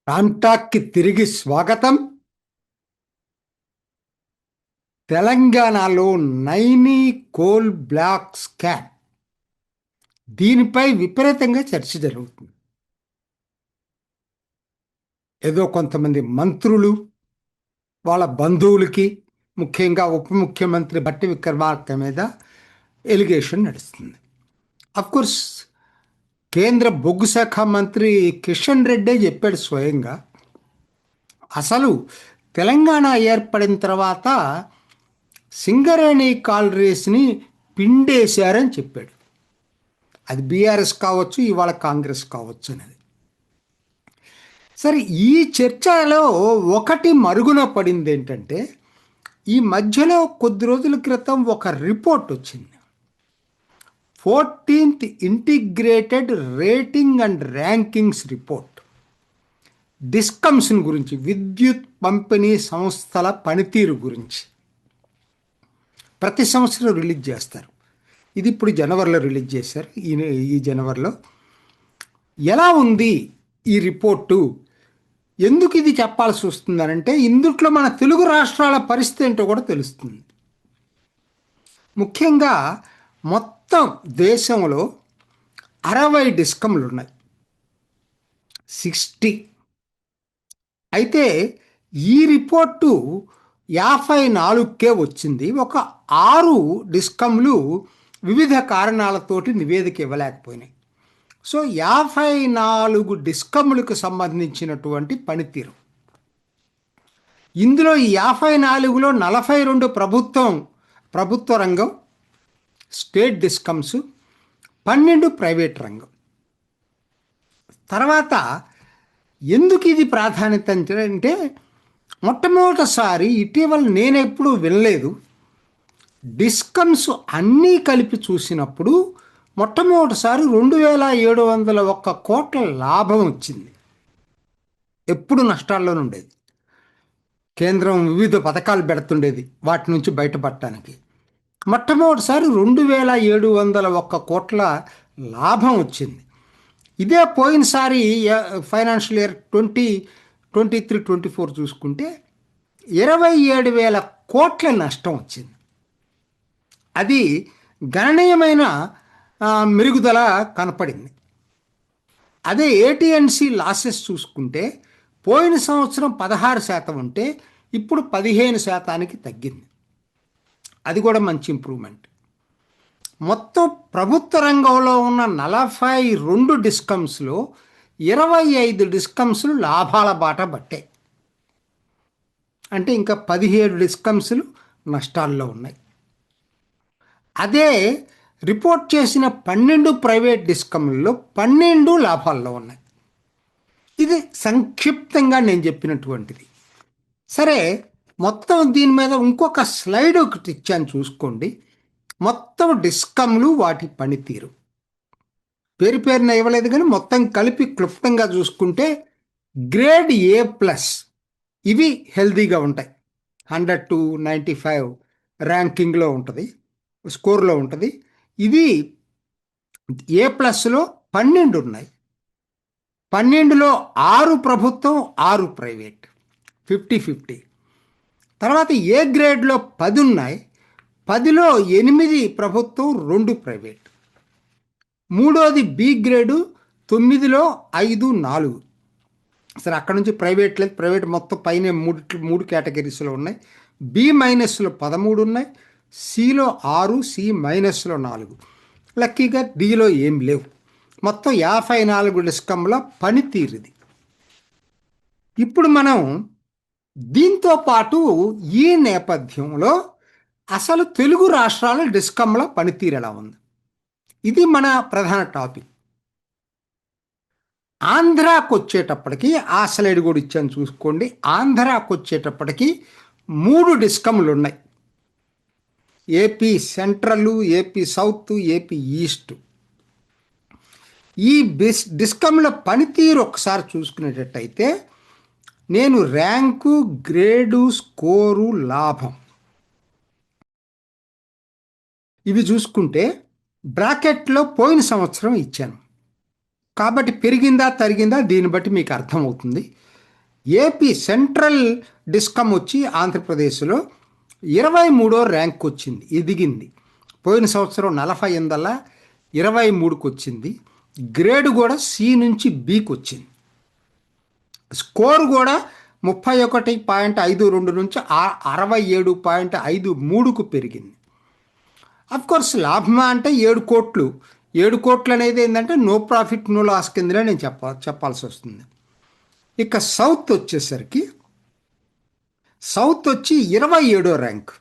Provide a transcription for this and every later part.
రామ్టాక్కి తిరిగి స్వాగతం. తెలంగాణలో నైనీ కోల్ బ్లాక్ స్కామ్, దీనిపై విపరీతంగా చర్చ జరుగుతుంది. ఏదో కొంతమంది మంత్రులు వాళ్ళ బంధువులకి, ముఖ్యంగా ఉప ముఖ్యమంత్రి భట్టి విక్రమార్క మీద ఎలిగేషన్ నడుస్తుంది. కోర్స్ కేంద్ర బొగ్గు శాఖ మంత్రి కిషన్ రెడ్డే చెప్పాడు స్వయంగా, అసలు తెలంగాణ ఏర్పడిన తర్వాత సింగరేణి కాలరీస్ని పిండేశారని చెప్పాడు. అది బీఆర్ఎస్ కావచ్చు, ఇవాళ కాంగ్రెస్ కావచ్చు అనేది. సరే, ఈ చర్చలో ఒకటి మరుగున పడింది ఏంటంటే, ఈ మధ్యలో కొద్ది రోజుల క్రితం ఒక రిపోర్ట్ వచ్చింది. 14th integrated rating and rankings report, discoms గురించి, విద్యుత్ పంపిణీ సంస్థల పనితీరు గురించి ప్రతి సంవత్సరం రిలీజ్ చేస్తారు. ఇది ఇప్పుడు జనవరిలో రిలీజ్ చేశారు. ఈ జనవరిలో ఎలా ఉంది ఈ రిపోర్టు, ఎందుకు ఇది చెప్పాల్సి వస్తుందనంటే, ఇందుట్లో మన తెలుగు రాష్ట్రాల పరిస్థితి ఏంటో కూడా తెలుస్తుంది. ముఖ్యంగా మొత్తం దేశంలో 60 డిస్కమ్లు ఉన్నాయి, 60. అయితే ఈ రిపోర్టు 54కే వచ్చింది. ఒక 6 డిస్కమ్లు వివిధ కారణాలతోటి నివేదిక ఇవ్వలేకపోయినాయి. సో 54 డిస్కమ్లకు సంబంధించినటువంటి పనితీరు. ఇందులో ఈ 54లో 42 ప్రభుత్వ రంగం స్టేట్ డిస్కమ్స్, 12 ప్రైవేట్ రంగం. తర్వాత ఎందుకు ఇది ప్రాధాన్యత అంటే, మొట్టమొదటిసారి ఇటీవల నేనెప్పుడు వినలేదు, డిస్కమ్స్ అన్నీ కలిపి చూసినప్పుడు మొట్టమొదటిసారి 2701 కోట్ల లాభం వచ్చింది. ఎప్పుడు నష్టాల్లోనే ఉండేది. కేంద్రం వివిధ పథకాలు పెడుతుండేది వాటి నుంచి బయటపడటానికి. మొట్టమొదటిసారి 2701 కోట్ల లాభం వచ్చింది. ఇదే పోయినసారి ఫైనాన్షియల్ ఇయర్ 2023-24 చూసుకుంటే 27,000 కోట్ల నష్టం వచ్చింది. అది గణనీయమైన మెరుగుదల కనపడింది. అదే ఏటీఎన్సీ లాసెస్ చూసుకుంటే పోయిన సంవత్సరం 16% ఉంటే ఇప్పుడు 15% తగ్గింది. అది కూడా మంచి ఇంప్రూవ్మెంట్. మొత్తం ప్రభుత్వ రంగంలో ఉన్న 42 డిస్కమ్స్లో 25 డిస్కమ్స్లు లాభాల బాట పట్టాయి. అంటే ఇంకా 17 డిస్కమ్స్లు నష్టాల్లో ఉన్నాయి. అదే రిపోర్ట్ చేసిన 12 ప్రైవేట్ డిస్కమ్లలో 12 లాభాల్లో ఉన్నాయి. ఇది సంక్షిప్తంగా నేను చెప్పినటువంటిది. సరే, మొత్తం దీని మీద ఇంకొక స్లైడ్ ఒకటి ఇచ్చాను, చూసుకోండి. మొత్తం డిస్కమ్లు, వాటి పనితీరు పేరున ఇవ్వలేదు, కానీ మొత్తం కలిపి క్లుప్తంగా చూసుకుంటే గ్రేడ్ A+ ఇవి హెల్దీగా ఉంటాయి. 100 to 95 ర్యాంకింగ్లో ఉంటుంది, స్కోర్లో ఉంటుంది. ఇది A+లో 12 ఉన్నాయి. 12లో 6 ప్రభుత్వం, 6 ప్రైవేట్, 50-50. తర్వాత ఏ గ్రేడ్లో 10 ఉన్నాయి. 10లో 8 ప్రభుత్వం, 2 ప్రైవేట్. మూడోది బి గ్రేడు, 9లో 5, 4. సరే, అక్కడ నుంచి ప్రైవేట్ లేదు. ప్రైవేట్ మొత్తం పైన 3 కేటగిరీస్లో ఉన్నాయి. B-లో 13 ఉన్నాయి, సిలో 6, C-లో 4. లక్కీగా డిలో ఏం లేవు. మొత్తం 54 డిస్కమ్ల పనితీరుది. ఇప్పుడు మనం దీంతో పాటు ఈ నేపథ్యంలో అసలు తెలుగు రాష్ట్రాల డిస్కమ్ల పనితీరు ఎలా ఉంది, ఇది మన ప్రధాన టాపిక్. ఆంధ్రాకు వచ్చేటప్పటికి, ఆ స్లైడ్ కూడా ఇచ్చాను చూసుకోండి. ఆంధ్రాకు వచ్చేటప్పటికి 3 డిస్కమ్లు ఉన్నాయి. AP central, AP south, AP east. ఈ డిస్కమ్ల పనితీరు ఒకసారి చూసుకునేటట్టయితే, నేను ర్యాంకు, గ్రేడు, స్కోరు, లాభం ఇవి చూసుకుంటే బ్రాకెట్లో పోయిన సంవత్సరం ఇచ్చాను. కాబట్టి పెరిగిందా తరిగిందా దీన్ని బట్టి మీకు అర్థమవుతుంది. ఏపీ సెంట్రల్ డిస్కమ్ వచ్చి ఆంధ్రప్రదేశ్లో 23వ ర్యాంక్ వచ్చింది, ఎదిగింది. పోయిన సంవత్సరం 48 23కి వచ్చింది. గ్రేడ్ కూడా సి నుంచి బికి వచ్చింది. స్కోర్ కూడా 31.52 నుంచి 67.53కు పెరిగింది. కోర్స్ లాభమా అంటే 7 కోట్లు. 7 కోట్లు అనేది ఏంటంటే నో ప్రాఫిట్ నో లాస్ కిందనే నేను చెప్పాల్సి వస్తుంది. ఇక సౌత్ వచ్చేసరికి సౌత్ వచ్చి 27వ ర్యాంక్.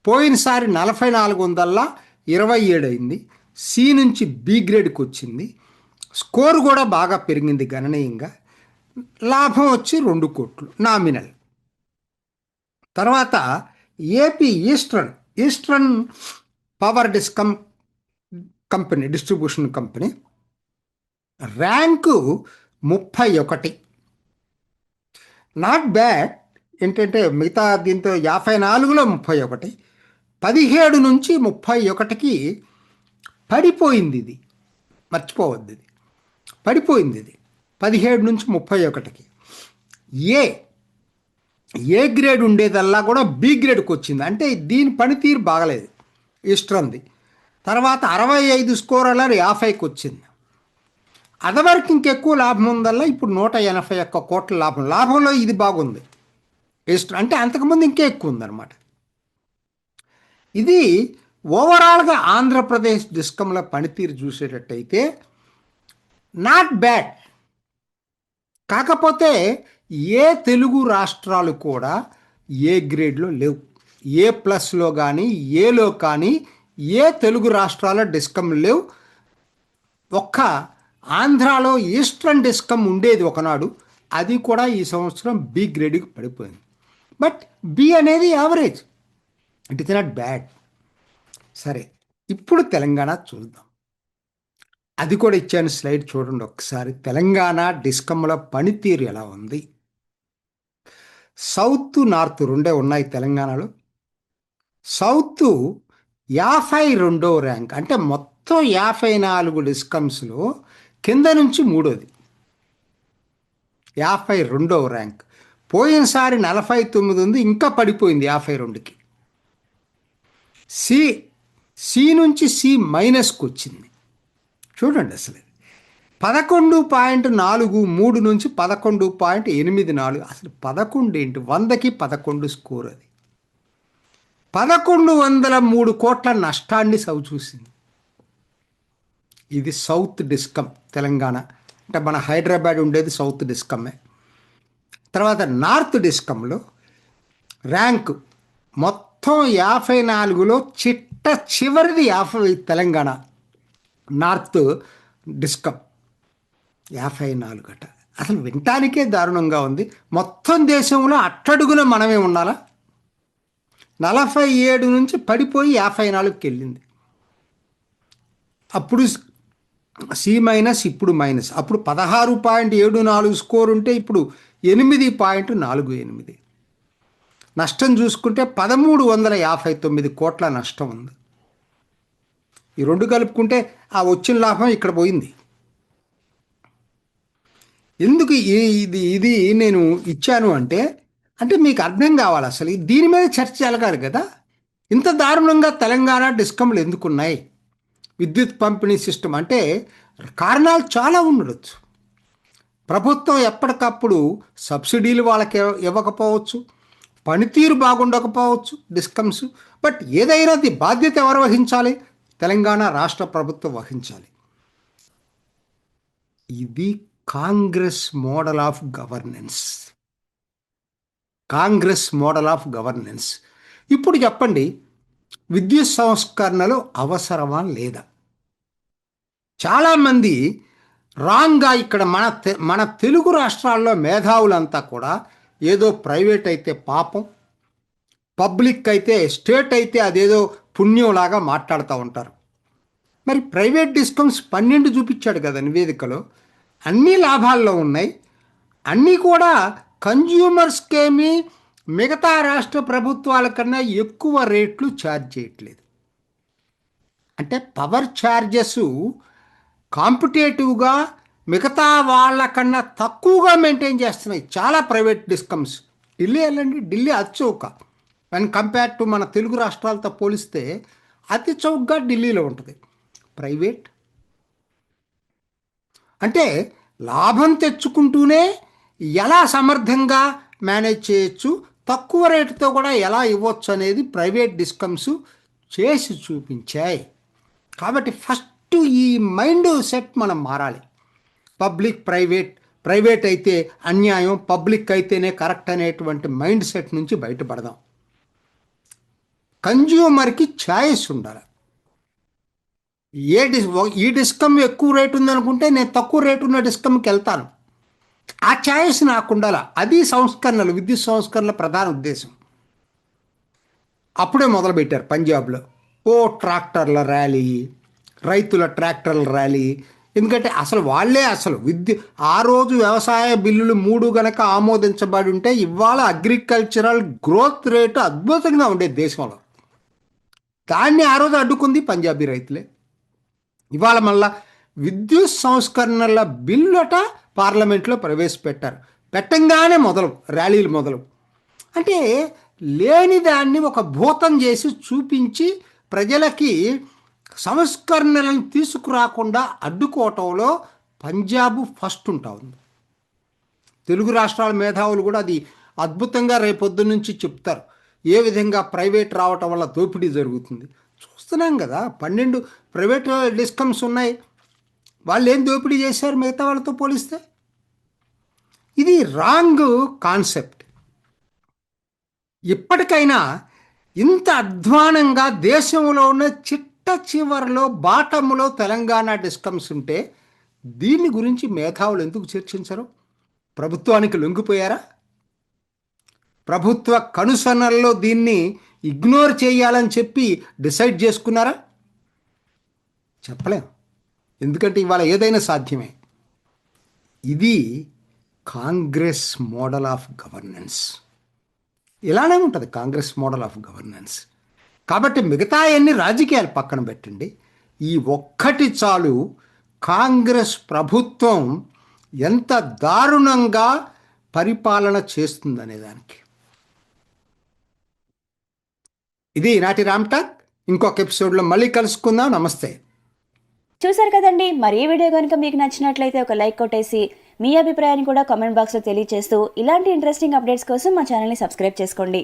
పోయినసారి 4427 అయింది. సి నుంచి బి గ్రేడ్కి వచ్చింది. స్కోర్ కూడా బాగా పెరిగింది గణనీయంగా. లాభం వచ్చి 2 కోట్లు నామినల్. తర్వాత AP eastern power company, distribution company rank 31. Not bad. ఏంటంటే మిగతా దీంతో 54లో 31, 17 నుంచి 31కి పడిపోయింది. ఇది మర్చిపోవద్దు, ఇది పడిపోయింది. ఇది 17 నుంచి 31కి. ఏ గ్రేడ్ ఉండేదల్లా కూడా బి గ్రేడ్కి వచ్చింది. అంటే దీని పనితీరు బాగలేదు ఈస్టర్న్ది. తర్వాత 65 స్కోర్ అలా 50కి వచ్చింది. అదవరకు ఇంకెక్కువ లాభం ఉందల్లా ఇప్పుడు 181 కోట్ల లాభం. లాభంలో ఇది బాగుంది ఈస్టర్న్. అంటే అంతకుముందు ఇంకా ఎక్కువ ఉందన్నమాట. ఇది ఓవరాల్గా ఆంధ్రప్రదేశ్ డిస్కంల పనితీరు చూసేటట్టయితే నాట్ బ్యాడ్. కాకపోతే ఏ తెలుగు రాష్ట్రాలు కూడా ఏ గ్రేడ్లో లేవు. ఏ ప్లస్లో కానీ ఏలో కానీ ఏ తెలుగు రాష్ట్రాల డిస్కమ్ లేవు. ఒక్క ఆంధ్రాలో ఈస్టర్న్ డిస్కమ్ ఉండేది ఒకనాడు, అది కూడా ఈ సంవత్సరం బి గ్రేడ్కి పడిపోయింది. బట్ బి అనేది average, it is not bad. సరే, ఇప్పుడు తెలంగాణ చూద్దాం. అది కూడా ఇచ్చాను స్లైడ్ చూడండి ఒకసారి. తెలంగాణ డిస్కమ్ల పనితీరు ఎలా ఉంది. సౌత్ నార్త్ రెండే ఉన్నాయి తెలంగాణలో. సౌత్ 52వ ర్యాంక్. అంటే మొత్తం 54 డిస్కమ్స్లో కింద నుంచి మూడోది, 52వ ర్యాంక్. పోయినసారి 49 ఉంది, ఇంకా పడిపోయింది 52కి. సి నుంచి సి మైనస్కి వచ్చింది. చూడండి అసలు 11.43 నుంచి 11.84. అసలు 11 ఏంటి, 100కి 11 స్కోర్. అది 1103 కోట్ల నష్టాన్ని చూసింది. ఇది సౌత్ డిస్కమ్ తెలంగాణ. అంటే మన హైదరాబాద్ ఉండేది సౌత్ డిస్కమ్మే. తర్వాత నార్త్ డిస్కంలో ర్యాంకు మొత్తం 54లో చిట్ట చివరిది 50 తెలంగాణ నార్త్ డిస్కమ్ 54 గట. అసలు వినటానికే దారుణంగా ఉంది. మొత్తం దేశంలో అట్టడుగున మనమే ఉండాలా. 47 నుంచి పడిపోయి 54కి వెళ్ళింది. అప్పుడు సి మైనస్, ఇప్పుడు మైనస్. అప్పుడు 16.74 స్కోర్ ఉంటే ఇప్పుడు 8.48. నష్టం చూసుకుంటే 1359 కోట్ల నష్టం ఉంది. ఈ రెండు కలుపుకుంటే ఆ వచ్చిన లాభం ఇక్కడ పోయింది. ఎందుకు ఇది నేను ఇచ్చాను అంటే మీకు అర్థం కావాలి. అసలు దీని మీద చర్చ జరగాలి కదా. ఇంత దారుణంగా తెలంగాణ డిస్కమ్లు ఎందుకున్నాయి. విద్యుత్ పంపిణీ సిస్టమ్ అంటే కారణాలు చాలా ఉండవచ్చు. ప్రభుత్వం ఎప్పటికప్పుడు సబ్సిడీలు వాళ్ళకి ఇవ్వకపోవచ్చు, పనితీరు బాగుండకపోవచ్చు డిస్కమ్స్. బట్ ఏదైనా బాధ్యత ఎవరు వహించాలి? తెలంగాణ రాష్ట్ర ప్రభుత్వం వహించాలి. ఇది కాంగ్రెస్ మోడల్ ఆఫ్ గవర్నెన్స్. ఇప్పుడు చెప్పండి, విద్యుత్ సంస్కరణలు అవసరమా లేదా? చాలామంది రాంగ్గా ఇక్కడ మన తెలుగు రాష్ట్రాల్లో మేధావులంతా కూడా ఏదో ప్రైవేట్ అయితే పాపం, పబ్లిక్ అయితే స్టేట్ అయితే అదేదో పుణ్యంలాగా మాట్లాడుతూ ఉంటారు. మరి ప్రైవేట్ డిస్కమ్స్ 12 చూపించాడు కదా నివేదికలో. అన్ని లాభాల్లో ఉన్నాయి. అన్నీ కూడా కన్జ్యూమర్స్కేమీ మిగతా రాష్ట్ర ప్రభుత్వాల కన్నా ఎక్కువ రేట్లు ఛార్జ్ చేయట్లేదు. అంటే పవర్ ఛార్జెస్ కాంపిటేటివ్గా మిగతా వాళ్ళకన్నా తక్కువగా మెయింటైన్ చేస్తున్నాయి చాలా ప్రైవేట్ డిస్కమ్స్. ఢిల్లీ వెళ్ళండి, ఢిల్లీ అతి చౌక. అండ్ కంపేర్ టు మన తెలుగు రాష్ట్రాలతో పోలిస్తే అతి చౌకగా ఢిల్లీలో ఉంటుంది. ప్రైవేట్ అంటే లాభం తెచ్చుకుంటూనే ఎలా సమర్థంగా మేనేజ్ చేయొచ్చు, తక్కువ రేటుతో కూడా ఎలా ఇవ్వచ్చు అనేది ప్రైవేట్ డిస్కమ్స్ చేసి చూపించాయి. కాబట్టి ఫస్ట్ ఈ మైండ్ సెట్ మనం మారాలి. పబ్లిక్ ప్రైవేట్, ప్రైవేట్ అయితే అన్యాయం, పబ్లిక్ అయితేనే కరెక్ట్ అనేటువంటి మైండ్ సెట్ నుంచి బయటపడదాం. కన్జ్యూమర్కి ఛాయిస్ ఉండాలి. ఈ డిస్కమ్ ఎక్కువ రేటు ఉందనుకుంటే నేను తక్కువ రేటు ఉన్న డిస్కమ్కి వెళ్తాను. ఆ ఛాయిస్ నాకు ఉండాలి. అది సంస్కరణలు, విద్యుత్ సంస్కరణల ప్రధాన ఉద్దేశం. అప్పుడే మొదలుపెట్టారు పంజాబ్లో ట్రాక్టర్ల ర్యాలీ, రైతుల ట్రాక్టర్ల ర్యాలీ. ఎందుకంటే అసలు ఆ రోజు వ్యవసాయ బిల్లులు 3 గనక ఆమోదించబడి ఉంటే ఇవాళ అగ్రికల్చరల్ గ్రోత్ రేటు అద్భుతంగా ఉండేది దేశంలో. దాన్ని ఆ రోజు అడ్డుకుంది పంజాబీ రైతులే. ఇవాళ మళ్ళా విద్యుత్ సంస్కరణల బిల్లుట పార్లమెంట్లో ప్రవేశపెట్టారు. పెట్టంగానే ర్యాలీలు మొదలు. అంటే లేని దాన్ని ఒక భూతం చేసి చూపించి ప్రజలకి సంస్కరణలను తీసుకురాకుండా అడ్డుకోవటంలో పంజాబ్ ఫస్ట్ ఉంటుంది. తెలుగు రాష్ట్రాల మేధావులు కూడా అది అద్భుతంగా రేపొద్దు నుంచి చెప్తారు. ఏ విధంగా ప్రైవేట్ రావటం వల్ల దోపిడీ జరుగుతుంది చూస్తున్నాం కదా. 12 ప్రైవేట్ డిస్కమ్స్ ఉన్నాయి. వాళ్ళు ఏం దోపిడీ చేశారు మిగతా వాళ్ళతో పోలిస్తే? ఇది రాంగ్ కాన్సెప్ట్. ఇప్పటికైనా ఇంత అధ్వానంగా దేశంలో ఉన్న చివరిలో బాటంలో తెలంగాణ డిస్కమ్స్ ఉంటే దీని గురించి మేధావులు ఎందుకు చర్చించరు? ప్రభుత్వానికి లొంగిపోయారా? ప్రభుత్వ కనుసన్నల్లో దీన్ని ఇగ్నోర్ చేయాలని చెప్పి డిసైడ్ చేసుకున్నారా? చెప్పలేం. ఎందుకంటే ఇవాళ ఏదైనా సాధ్యమే. ఇది కాంగ్రెస్ మోడల్ ఆఫ్ గవర్నెన్స్. ఇలానే ఉంటుంది కాంగ్రెస్ మోడల్ ఆఫ్ గవర్నెన్స్. కాబట్టి మిగతా అన్ని రాజకీయాలు పక్కన పెట్టండి. ఈ ఒక్కటి చాలు కాంగ్రెస్ ప్రభుత్వం ఎంత దారుణంగా పరిపాలన చేస్తుందనే దానికి. ఇది నాటి రామ్ టాక్. ఇంకొక ఎపిసోడ్లో మళ్ళీ కలుసుకుందాం. నమస్తే. చూసారు కదండి. మరి ఈ వీడియో కనుక మీకు నచ్చినట్లయితే ఒక లైక్ కొట్టేసి మీ అభిప్రాయాన్ని కూడా కామెంట్ బాక్స్లో తెలియజేస్తూ ఇలాంటి ఇంట్రెస్టింగ్ అప్డేట్స్ కోసం మా ఛానల్ని సబ్స్క్రైబ్ చేసుకోండి.